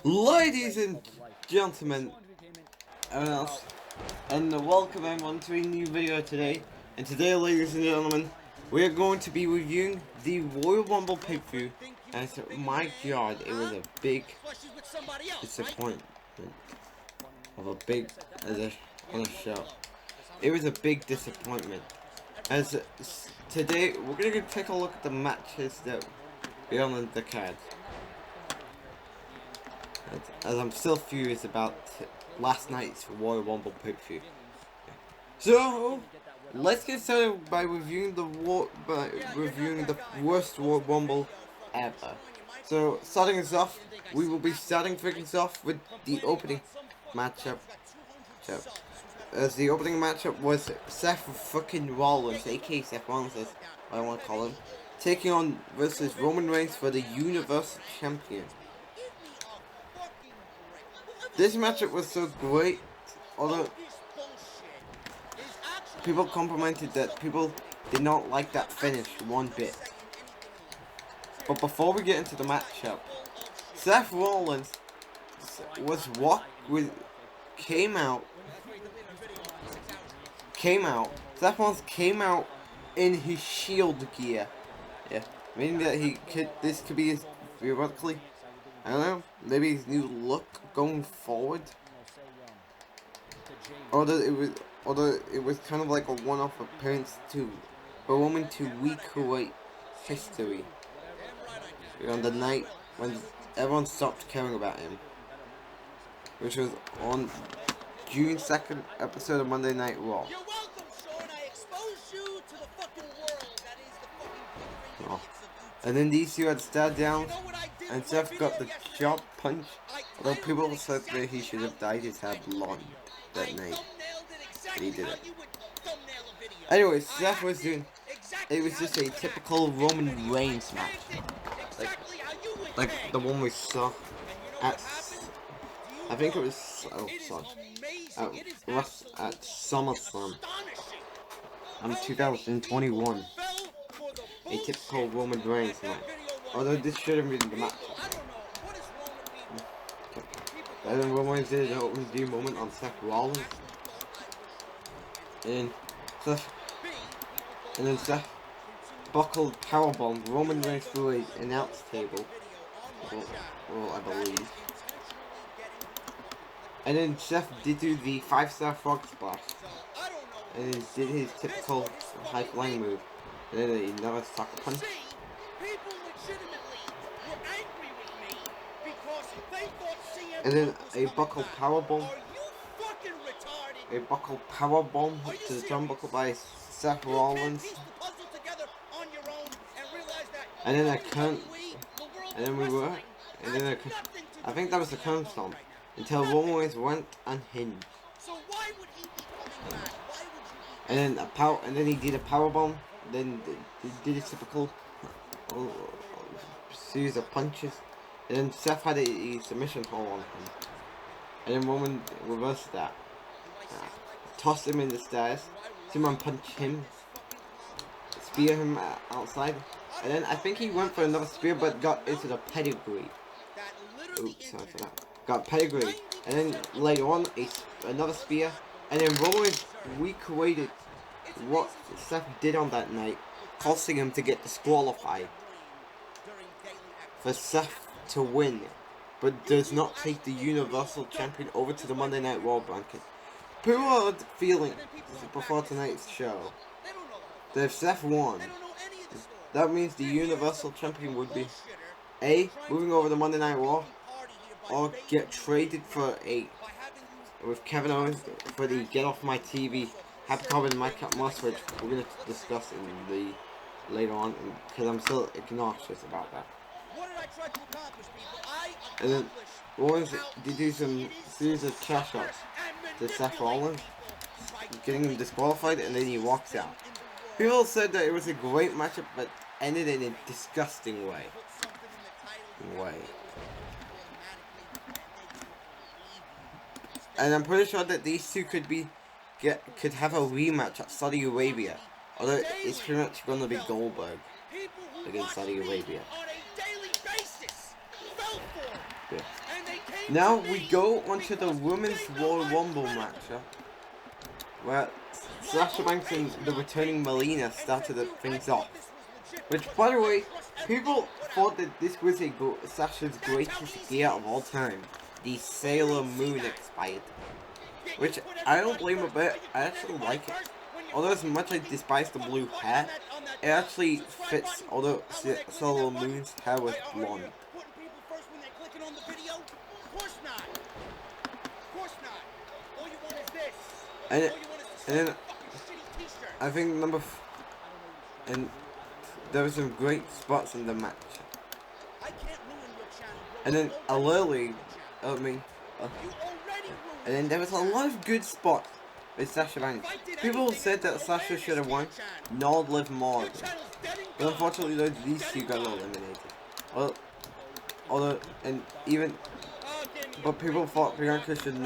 Ladies and gentlemen, everyone else, and welcome everyone to a new video today. And today, ladies and gentlemen, we are going to be reviewing the Royal Rumble pay-per-view. And my God, it was a big disappointment of a big on a show. It was a big disappointment. As today, we're gonna take a look at the matches that we on the card. As I'm still furious about last night's Royal Rumble pay-per-view. So let's get started by reviewing the worst Royal Rumble ever. So starting us off, we will be starting things off with the opening matchup. As the opening matchup was Seth fucking Rollins, aka Seth Rollins, as I want to call him, taking on versus Roman Reigns for the Universal Champion. This matchup was so great, although people complimented that people did not like that finish one bit. But before we get into the matchup, Seth Rollins came out. Seth Rollins came out in his Shield gear. Yeah, meaning that this could be his theoretically, I don't know, maybe his new look going forward. Although it was kind of like a one-off appearance to for Roman to recreate history on the night when everyone stopped caring about him, which was on June 2nd episode of Monday Night Raw. You're welcome, Sean. I exposed you to the fucking world. That is the fucking And then these two had stared down, and Seth got the job punch. Although people said that he should have dyed his hair blonde that night, but he did it. Anyway, Seth was doing. It was just a typical Roman Reigns match, like the one we saw at. I think it was at SummerSlam. 2021. A typical Roman Reigns match. Although this should have been the match. And then Roman Reigns did an open due moment on Seth Rollins. And then Seth buckled powerbomb Roman Reigns through an announce table. Well, I believe. And then Seth did do the 5-star frog splash. And then did his typical high flying move. And then another sucker punch. And then a buckle powerbomb. A buckle powerbomb to the turnbuckle by Seth Rollins. And then I think that was the curb stomp until Roman Reigns went unhinged. And then he did a powerbomb. Then did a typical series of punches. And then Seth had a submission hold on him. And then Roman reversed that. Tossed him in the stairs. Superman punched him. Spear him outside. And then I think he went for another spear but got into the pedigree. Oops, sorry for that. Got pedigree. And then later on, another spear. And then Roman recreated what Seth did on that night, causing him to get disqualified. For Seth to win, but does not take the Universal Champion over to the Monday Night Raw bracket. People are feeling, before tonight's show, that if Seth won, that means the Universal Champion would be A, moving over to Monday Night Raw, or get traded with Kevin Owens for the Get Off My TV Happy Corbin and Mike Moss, which we're going to discuss in the later on, because I'm still obnoxious about that. And then Rollins did do some series of chair shots to Seth Rollins, getting him disqualified, and then he walks out. People said that it was a great matchup, but ended in a disgusting way. And I'm pretty sure that these two could have a rematch at Saudi Arabia. Although it's pretty much going to be Goldberg against Saudi Arabia. Yeah. Now we go onto the Women's Royal Rumble matchup, where Sasha Banks and the returning Melina started things off. Which, by the way, people thought that this was Sasha's greatest gear of all time. The Sailor Moon expired. Which, I don't blame a bit, I actually like it. Although as much as I despise the blue hair, it actually fits, although Sailor Moon's hair was blonde. And then I think and there were some great spots in the match. And then and then there was a lot of good spots with Sasha Banks. People said that Sasha should have won, not Liv Morgan. But unfortunately, these two got eliminated. Well, but people thought Bianca should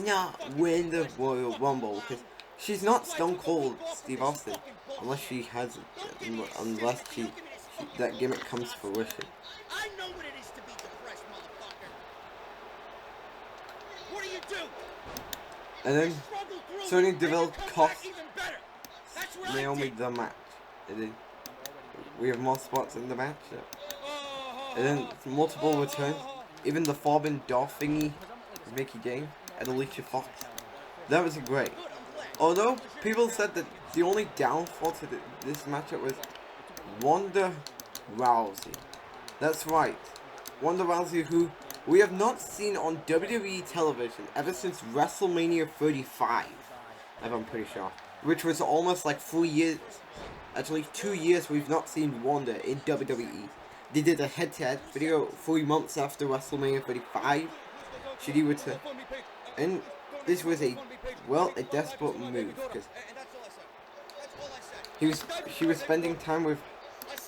not win the Royal Rumble because she's not Stone Cold Steve Austin unless that gimmick comes to fruition. And then Sonya Deville cost Naomi the match. And then we have more spots in the match. And then multiple returns. Even the Forbidden Door thingy with Mickey James and Alicia Fox. That was great. Although people said that the only downfall to this matchup was Ronda Rousey. That's right. Ronda Rousey, who we have not seen on WWE television ever since WrestleMania 35, if I'm pretty sure. Which was almost like 3 years, actually 2 years we've not seen Ronda in WWE. They did a head-to-head video 3 months after WrestleMania 35. Should he return? And this was a desperate move because she was spending time with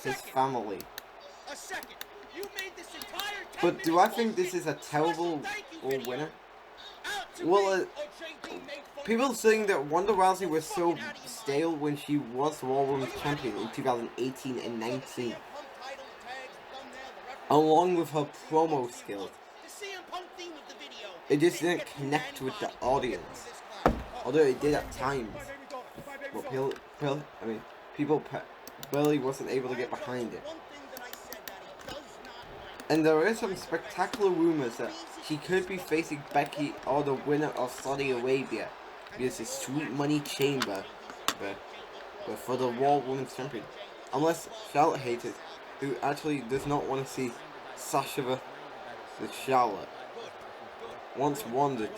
his family. But do I think this is a terrible winner? Well, people saying that Ronda Rousey was so stale when she was Raw Women's Champion in 2018 and 19. Along with her promo skills. It just didn't connect with the audience. Although it did at times. But people barely wasn't able to get behind it. And there are some spectacular rumors that she could be facing Becky or the winner of Saudi Arabia. Because it's Sweet Money Chamber. But for the Raw Women's Champion. Unless Charlotte haters, who actually does not want to see Sasha with Charlotte, wants Wanda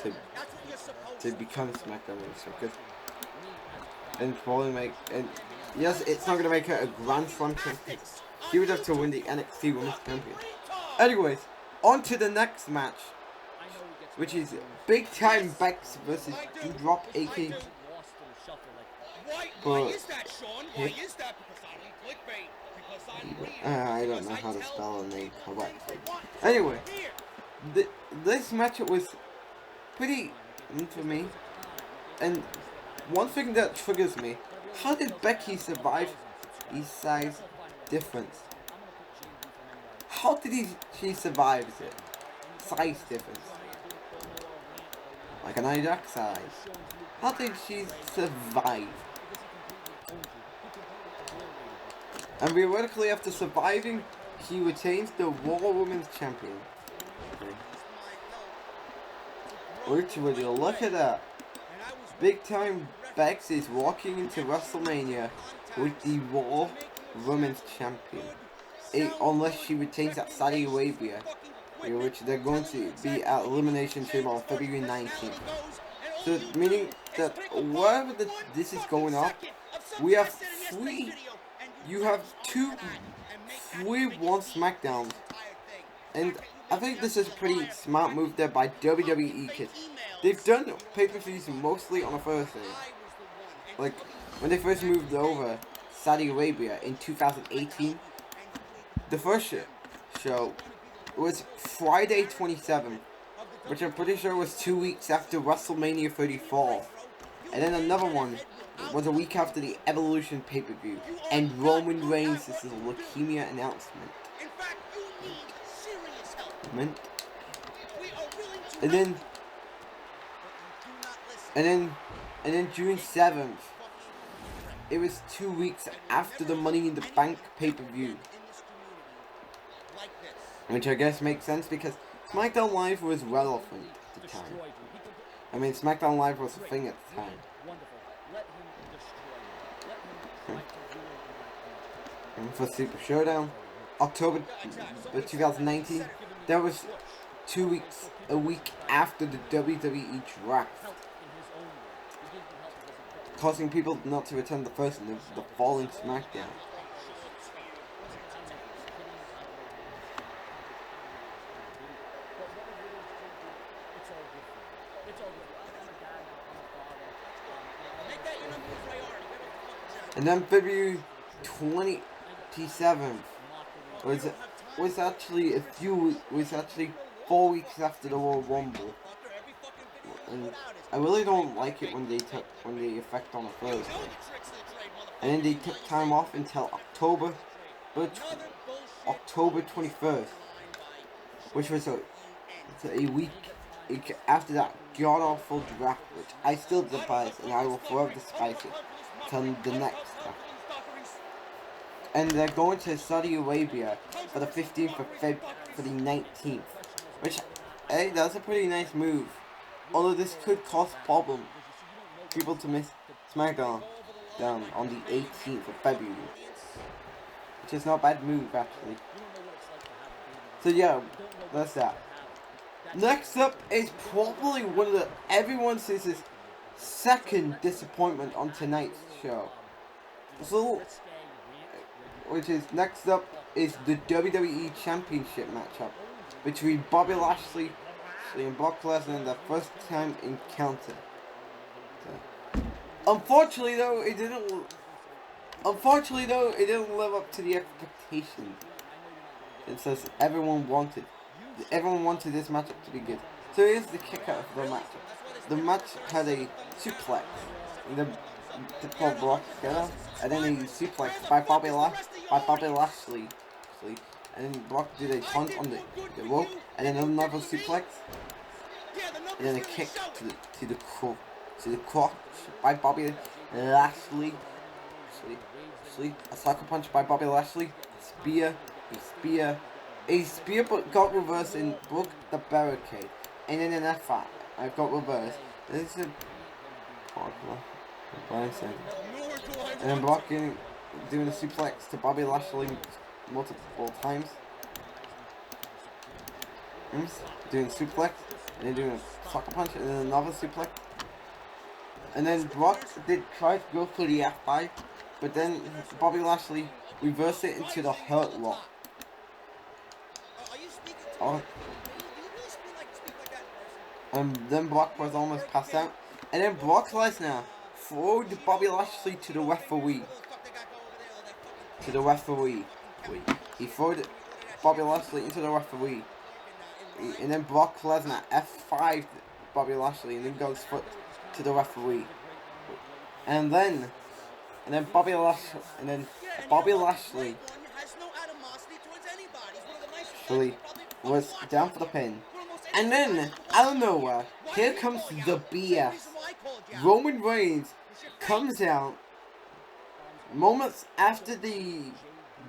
to become SmackDown Women's and yes, it's not gonna make her a Grand Slam champion. She would have to win the NXT Women's Champion. Anyways, on to the next match, which is Big Time Bex versus Doudrop, AK. I don't know how to spell her name correctly. Anyway, this matchup was pretty for me. And one thing that triggers me, how did Becky survive the size difference? How did she survive it? Size difference. Like an Ajax size. How did she survive? And theoretically, after surviving, she retains the Raw Women's Champion. Which would you look at that? Big Time Bex is walking into WrestleMania with the Raw Women's Champion. Unless she retains at Saudi Arabia, which they're going to be at Elimination Chamber on February 19th. So, meaning that wherever this is going up, we have you have 3-1 SmackDowns. And I think this is a pretty smart move there by WWE, because they've done pay-per-views mostly on a Thursday. Like, when they first moved over Saudi Arabia in 2018, the first show was Friday 27th, which I'm pretty sure was 2 weeks after WrestleMania 34. And then another one was a week after the Evolution pay-per-view and Roman Reigns' leukemia announcement. And then June 7th, it was 2 weeks after the Money in the Bank pay-per-view. Which I guess makes sense because SmackDown Live was relevant at the time. I mean, SmackDown Live was a thing at the time. And for Super Showdown, October 2019, that was 2 weeks, a week after the WWE draft, causing people not to attend the first and the following SmackDown. And then February 27th was actually 4 weeks after the Royal Rumble, and I really don't like it when they affect on a Thursday. And then they took time off until October 21st, which was a week after that god awful draft, which I still despise, and I will forever despise it till the next draft. And they're going to Saudi Arabia for the 15th of Feb for the 19th, which, hey, that's a pretty nice move. Although this could cause people to miss SmackDown on the 18th of February, which is not a bad move actually. So yeah, that's that. Next up is probably one of the everyone says his second disappointment on tonight's show. So, which is next up is the WWE Championship Matchup between Bobby Lashley and Brock Lesnar in their first time encounter. So, unfortunately though, it didn't live up to the expectations. It says everyone wanted this matchup to be good. So here's the kicker of the matchup. The match had a suplex, the typical Brock together, and then a suplex by Bobby Lashley, and then Brock did a taunt on the rope, and then another suplex, and then a kick to the crotch by Bobby Lashley. A sucker punch by Bobby Lashley. A spear but got reversed and broke the barricade. And then an F5 I got reversed. This is and then Brock doing a suplex to Bobby Lashley multiple times. Doing a suplex, and then doing a sucker punch, and then another suplex. And then Brock did try to go for the F5, but then Bobby Lashley reversed it into the Hurt Lock. And then Brock was almost passed out. And then Brock Lesnar throwed Bobby Lashley to the referee. He threw Bobby Lashley into the referee. And then Brock Lesnar F5'd Bobby Lashley and then goes foot to the referee. And then Bobby Lashley was down for the pin. And then, out of nowhere, here comes the BS. Roman Reigns comes out moments after the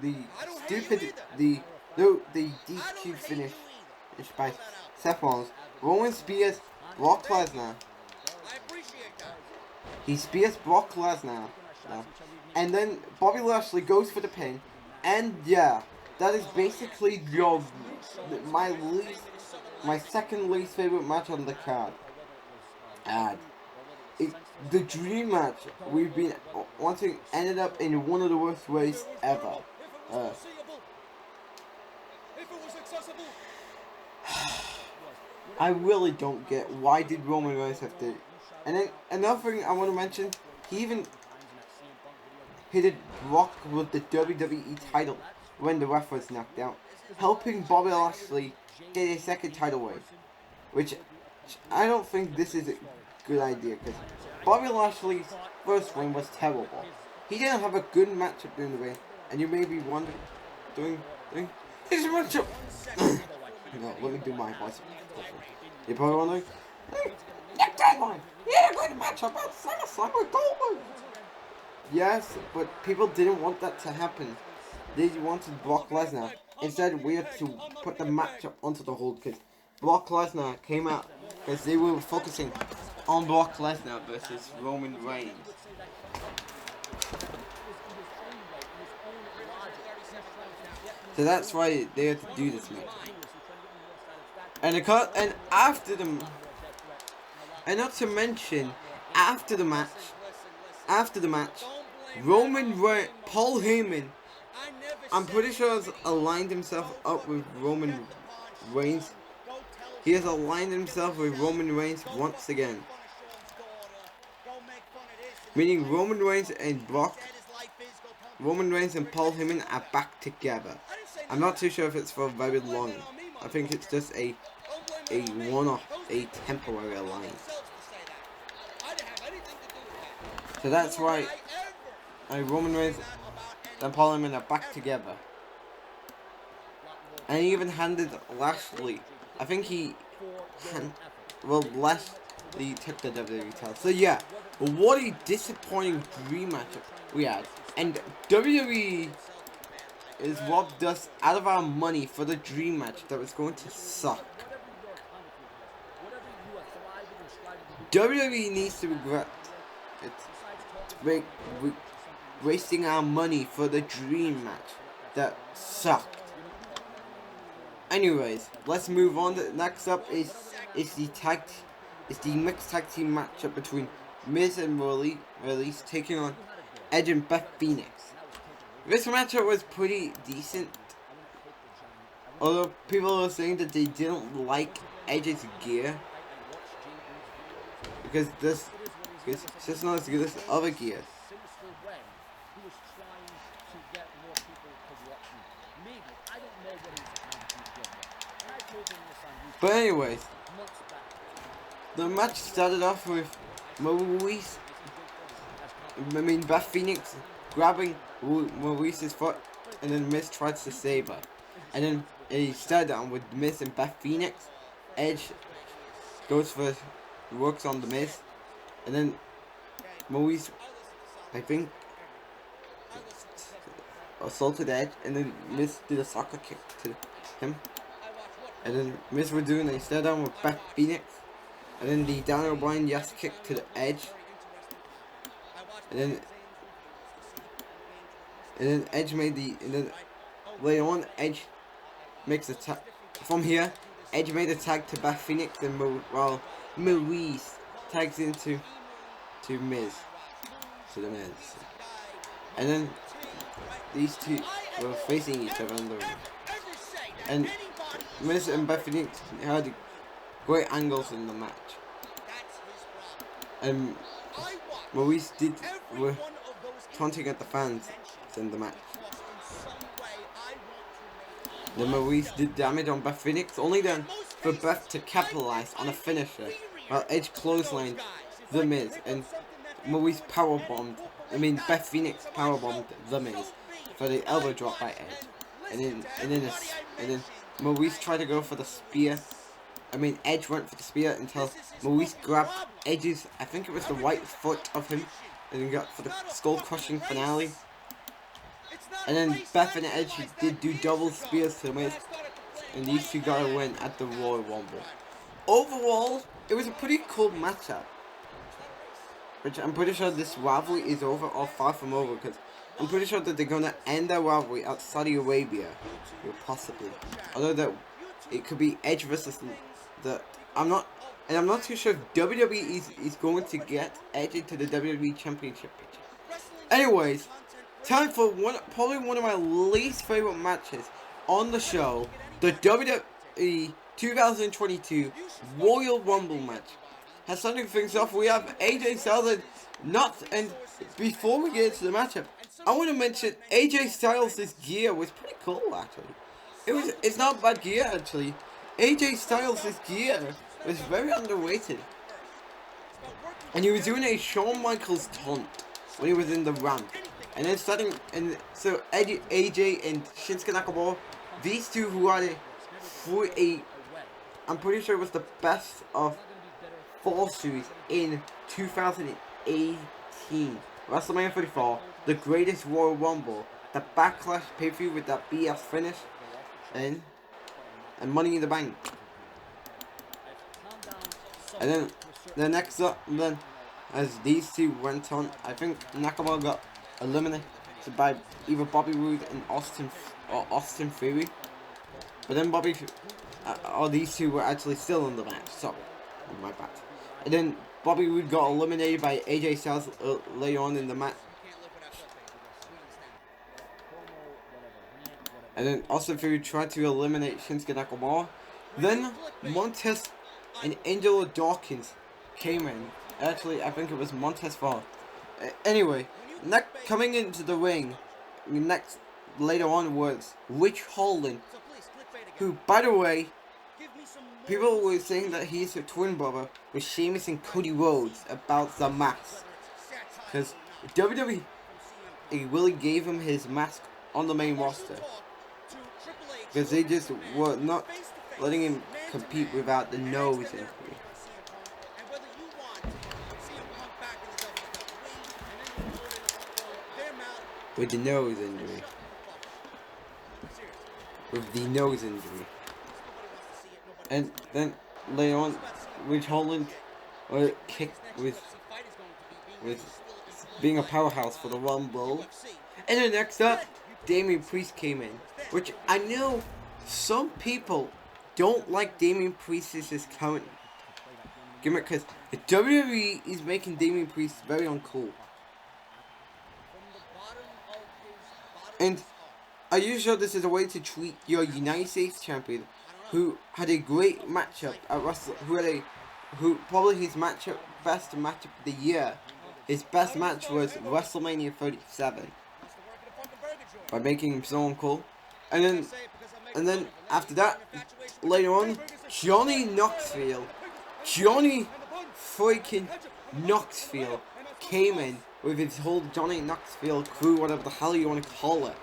DQ finish by Seth Rollins. Roman spears Brock Lesnar. He spears Brock Lesnar. And then Bobby Lashley goes for the pin. And yeah, that is basically my second least favorite match on the card. The dream match we've been wanting ended up in one of the worst ways ever. I really don't get why did Roman Reigns have to. And then another thing I want to mention, he even hit Brock with the WWE title when the ref was knocked out, helping Bobby Lashley get a second title win, which I don't think this is a good idea because Bobby Lashley's first win was terrible. He didn't have a good matchup during the ring, and you may be wondering, doing his matchup. No, let me do my voice. You probably wondering, hey, Nick Deadline, yeah, going to match up at SummerSlam with Goldberg. Yes, but people didn't want that to happen. They wanted Brock Lesnar. Instead, we had to put the matchup onto the hold because Brock Lesnar came out because they were focusing on Brock Lesnar versus Roman Reigns. So that's why they had to do this match. And after the, and not to mention, after the match, Paul Heyman, I'm pretty sure has aligned himself up with Roman Reigns. He has aligned himself with Roman Reigns once again. Meaning Roman Reigns and Paul Heyman are back together. I'm not too sure if it's for very long. I think it's just a one-off, a temporary alliance. So that's why Roman Reigns and Paul Heyman are back together. And he even handed Lashley. I think Lashley took the WWE title. So yeah, what a disappointing dream matchup we had. And WWE is robbed us out of our money for the dream match that was going to suck. WWE needs to regret it. Wasting our money for the dream match that sucked. Anyways, let's move on. Next up is the mixed tag team matchup between Miz and Release taking on Edge and Beth Phoenix. This matchup was pretty decent, although people are saying that they didn't like Edge's gear because it's just not as good as other gear. But anyways, the match started off with Beth Phoenix grabbing Maurice's foot, and then Miz tries to save her. And then he started on with Miz and Beth Phoenix. Edge works on the Miz, and then Maurice, I think, assaulted Edge, and then Miz did a soccer kick to him. And then Miz were doing a stare down with Beth Phoenix, and then the Daniel O'Brien yes kick to the Edge, and then Edge made later on Edge makes a tag from here. Edge made a tag to Beth Phoenix, and while Maurice tags into the Miz, and then these two were facing each other in the ring, and Miz and Beth Phoenix had great angles in the match, and Maurice were taunting at the fans in the match. Then Maurice did damage on Beth Phoenix, only then for Beth to capitalize on a finisher, while Edge clotheslined the Miz, and Beth Phoenix powerbombed the Miz for the elbow drop by Edge, and then Maurice tried to go for the spear. Edge went for the spear until Maurice grabbed Edge's, I think it was the right foot of him, and then got for the skull crushing finale. And then Beth and Edge did do double spears to the Miz, and these two got a win at the Royal Rumble. Overall, it was a pretty cool matchup, which I'm pretty sure this rivalry is over or far from over, because I'm pretty sure that they're gonna end their rivalry at Saudi Arabia, possibly. Although that it could be Edge versus I'm not too sure if WWE is going to get Edge into the WWE Championship picture. Anyways, time for probably one of my least favorite matches on the show, the WWE 2022 Royal Rumble match. Has starting things off, we have AJ Styles and before we get into the matchup, I want to mention AJ Styles' gear was pretty cool actually. It's not bad gear actually. AJ Styles' gear was very underrated. And he was doing a Shawn Michaels taunt when he was in the ramp. And then so AJ and Shinsuke Nakamura, these two who are the I'm pretty sure it was the best of 4 series in 2018. WrestleMania 34, the greatest Royal Rumble, the Backlash pay-per-view with that BS finish, and Money in the Bank. And then the next up, then as these two went on, I think Nakamura got eliminated by either Bobby Roode and Austin Theory. But then these two were actually still in the match. Sorry, my bad. And then Bobby Roode got eliminated by AJ Styles later on in the match. And then Austin Theory tried to eliminate Shinsuke Nakamura. Then Montez and Angelo Dawkins came in. Actually, I think it was Montez Ford. Anyway, coming into the ring later on was Rich Holland, who, by the way, people were saying that he's a twin brother with Sheamus and Cody Rhodes about the mask. Because WWE really gave him his mask on the main roster. Because they just were not letting him compete without the nose injury. With the nose injury. And then later on, Rich Holland kicked with being a powerhouse for the Rumble. And then next up, Damian Priest came in, which I know some people don't like Damian Priest's current gimmick because WWE is making Damian Priest very uncool. And are you sure this is a way to treat your United States champion, who had a great matchup at who probably his best matchup of the year? His best match was WrestleMania 37. By making him so uncool. And then after that, later on, Johnny freaking Knoxville came in with his whole Johnny Knoxville crew, whatever the hell you want to call it.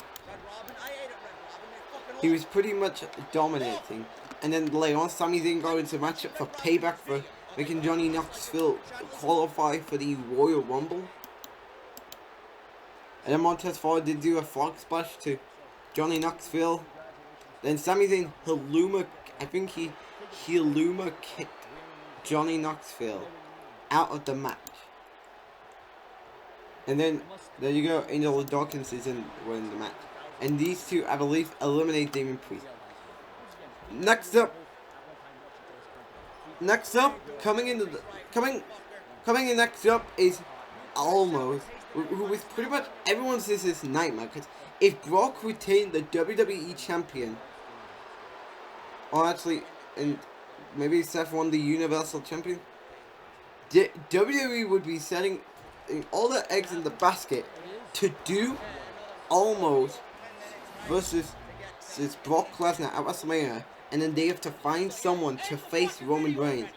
He was pretty much dominating. And then later on, Sami Zayn got into a matchup for payback for making Johnny Knoxville qualify for the Royal Rumble. And then Montez Ford did do a frog splash to Johnny Knoxville. Then Sami Zayn Heluma kicked Johnny Knoxville out of the match. And then there you go, Angelo Dawkins is winning the match. And these two, I believe, eliminate Damian Priest. Next up, coming in next up is Almost, who was pretty much everyone's this nightmare. Because if Brock retained the WWE champion, or actually, and maybe Seth won the Universal champion, WWE would be setting all the eggs in the basket to do Almost versus Brock Lesnar at WrestleMania, and then they have to find someone to face Roman Reigns.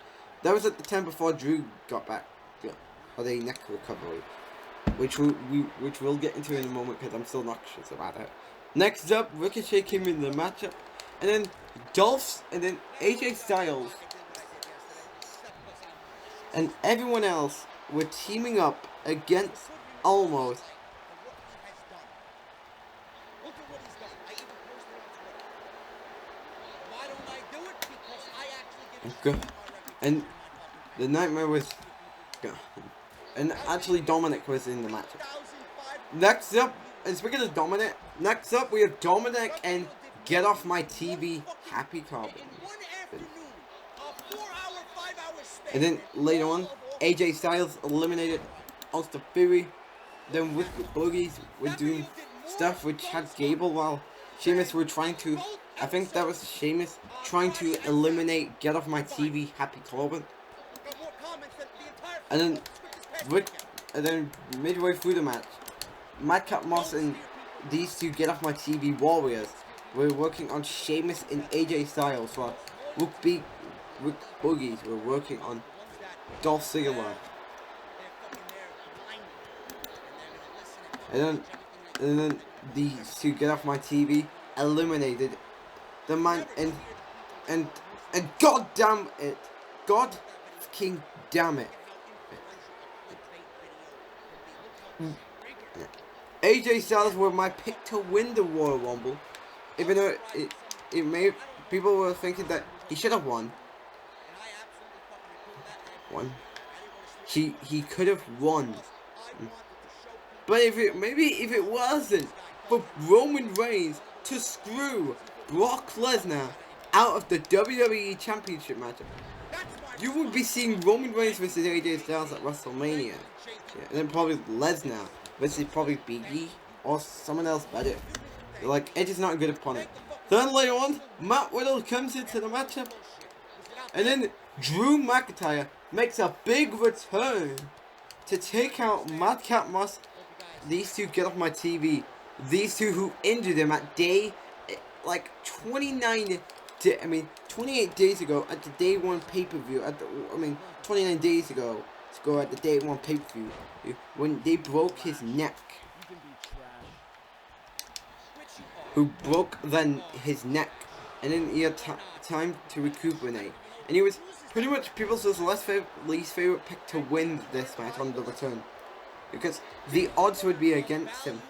That was at the time before Drew got back, or the neck recovery, which we'll get into in a moment because I'm still noxious about it. Next up, Ricochet came in the matchup, and then Dolph, and then AJ Styles, and everyone else were teaming up against Almost. Okay. And the nightmare was, and actually Dominic was in the matchup. Next up, and speaking of Dominic, next up we have Dominic and Get Off My TV Happy Corbin. And then later on, AJ Styles eliminated Austin Theory. Then with the Boogies, we're doing stuff with Chad Gable while Sheamus were trying to, I think that was Sheamus trying to eliminate Get Off My TV Happy Corbin. And then midway through the match, Madcap Moss and these two Get Off My TV warriors were working on Sheamus and AJ Styles, while Rick Boogies were working on Dolph Ziggler. And then these two Get Off My TV eliminated the man, and and god damn it, god king damn it, AJ Styles were my pick to win the Royal Rumble, even though it may, people were thinking that he should have won. He could have won. But if it wasn't for Roman Reigns to screw Brock Lesnar out of the WWE Championship matchup, you would be seeing Roman Reigns versus AJ Styles at WrestleMania. Yeah, and then probably Lesnar versus probably Big E or someone else better. Like, Edge is not a good opponent. Then later on, Matt Riddle comes into the matchup, and then Drew McIntyre makes a big return to take out Madcap Moss. These two, get off my TV. These two who injured him at day, like 28 days ago at the day 1 pay-per-view. 29 days ago at the day 1 pay-per-view when they broke his neck. Who broke his neck, and then he had time to recuperate, and he was pretty much people's least favorite pick to win this match on the return, because the odds would be against him.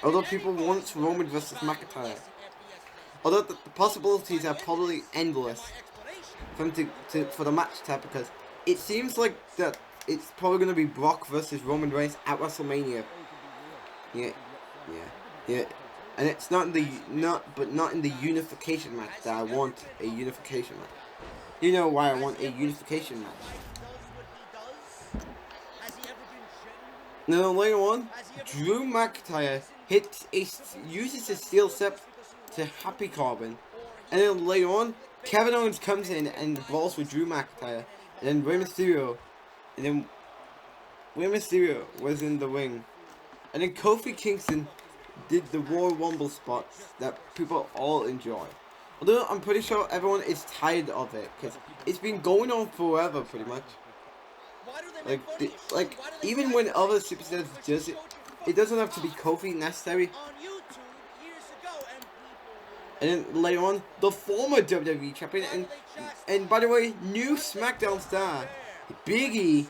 Although people want Roman versus McIntyre, although the possibilities are probably endless for him for the match type, because it seems like that it's probably going to be Brock versus Roman Reigns at WrestleMania. Yeah, and it's not in the unification match that I want a unification match. You know why I want a unification match. Now later on, Drew McIntyre uses his steel step to Happy Corbin, and then later on, Kevin Owens comes in and brawls with Drew McIntyre, and then Rey Mysterio was in the ring, and then Kofi Kingston did the Royal Rumble spots that people all enjoy. Although I'm pretty sure everyone is tired of it, because it's been going on forever pretty much. Like even when other superstars does it, it doesn't have to be Kofi necessary. And then later on, the former WWE champion and by the way, new SmackDown star Big E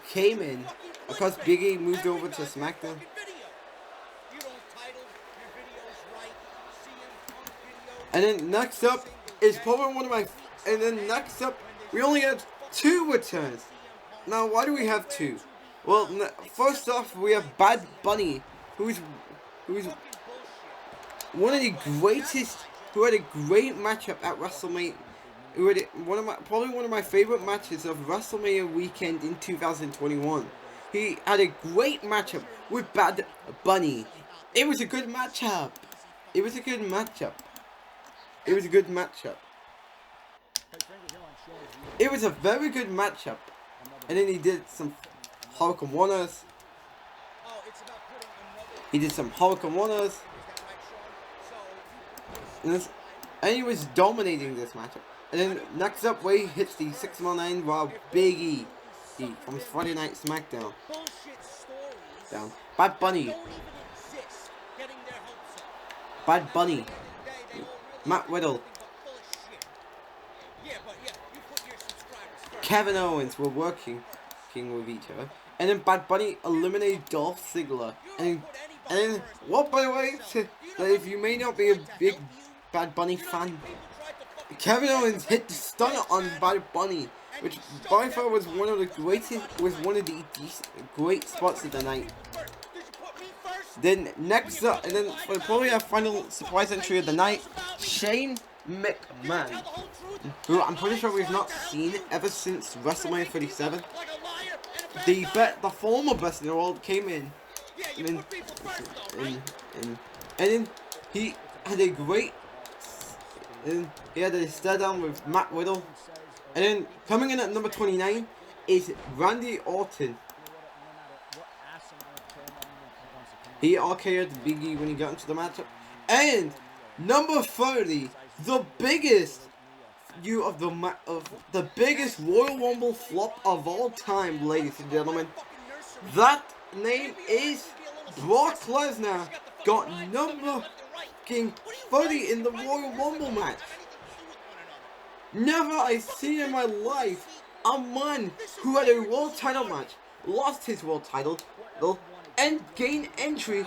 came in because Big E moved over to SmackDown. And then next up is probably one of my. And then next up, we only have 2 returns. Now, why do we have 2? Well, first off, we have Bad Bunny, who's one of the greatest, who had a great matchup at WrestleMania. Who had probably one of my favorite matches of WrestleMania weekend in 2021. He had a great matchup with Bad Bunny. It was a good matchup. It was a good matchup. It was a good matchup. It was a very good matchup. And then he did some Hurricane Runners. And he was dominating this matchup. And then next up, Ray hits the 619 while Big E from Friday Night SmackDown. Down. Bad Bunny. Matt Riddle. Kevin Owens were working with each other. And then Bad Bunny eliminated Dolph Ziggler. And then what, by the way, if you may not be a big Bad Bunny fan, Kevin Owens hit the stunner on Bad Bunny, which by far was one of the great spots of the night. Then next up, and then for probably our final surprise entry of the night, Shane McMahon, who I'm pretty sure we've not seen ever since WrestleMania 37. The former best in the world came in, and then he had a great, and he had a stare down with Matt Riddle, and then coming in at number 29 is Randy Orton. He RKO'd Big E when he got into the matchup. And number 30, the biggest biggest Royal Rumble flop of all time, ladies and gentlemen. That name is Brock Lesnar. Got number fucking 30 in the Royal Rumble match. Never I seen in my life a man who had a world title match, lost his world title, and gained entry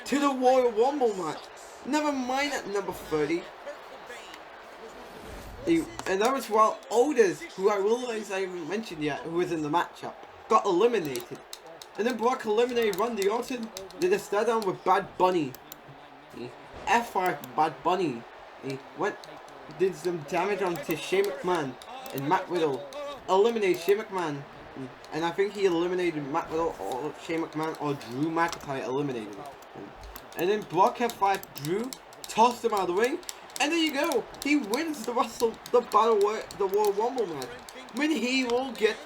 to the Royal Rumble match. Never mind at number 30. And that was while Otis, who I realized I haven't mentioned yet, who was in the matchup, got eliminated. And then Brock eliminated Randy Orton, did a stare down with Bad Bunny. He F5 Bad Bunny. He did some damage onto Shane McMahon and Matt Riddle. Eliminated Shane McMahon. And I think he eliminated Matt Riddle or Shane McMahon or Drew McIntyre eliminated him. And then Brock F5 Drew, tossed him out of the ring. And there you go. He wins the Royal Rumble match. I mean, he will get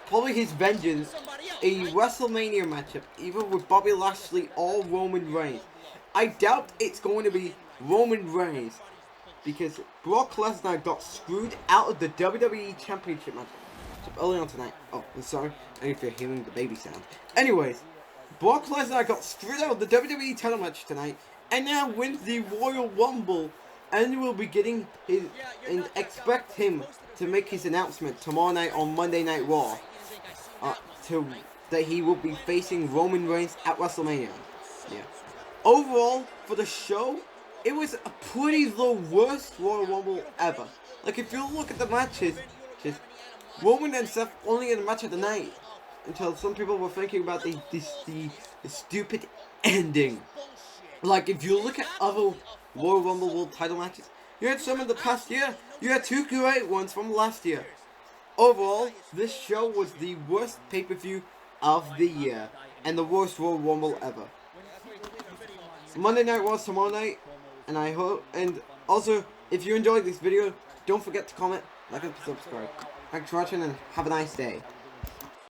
probably his vengeance, a WrestleMania matchup, either with Bobby Lashley or Roman Reigns. I doubt it's going to be Roman Reigns, because Brock Lesnar got screwed out of the WWE Championship matchup early on tonight. Oh, I'm sorry if you're hearing the baby sound. Anyways, Brock Lesnar got screwed out of the WWE title match tonight, and now wins the Royal Rumble, and will be getting his, and expect him to make his announcement tomorrow night on Monday Night Raw, that he will be facing Roman Reigns at WrestleMania. Yeah. Overall, for the show, it was a pretty the worst Royal Rumble ever. Like, if you look at the matches, just Roman and Seth only in the match of the night, until some people were thinking about the stupid ending. Like, if you look at other Royal Rumble World title matches, you had some in the past year. You had two great ones from last year. Overall, this show was the worst pay-per-view of the year, and the worst Royal Rumble ever. Monday Night Raw tomorrow night, and I hope, and also, if you enjoyed this video, don't forget to comment, like, and subscribe. Thanks for watching, and have a nice day.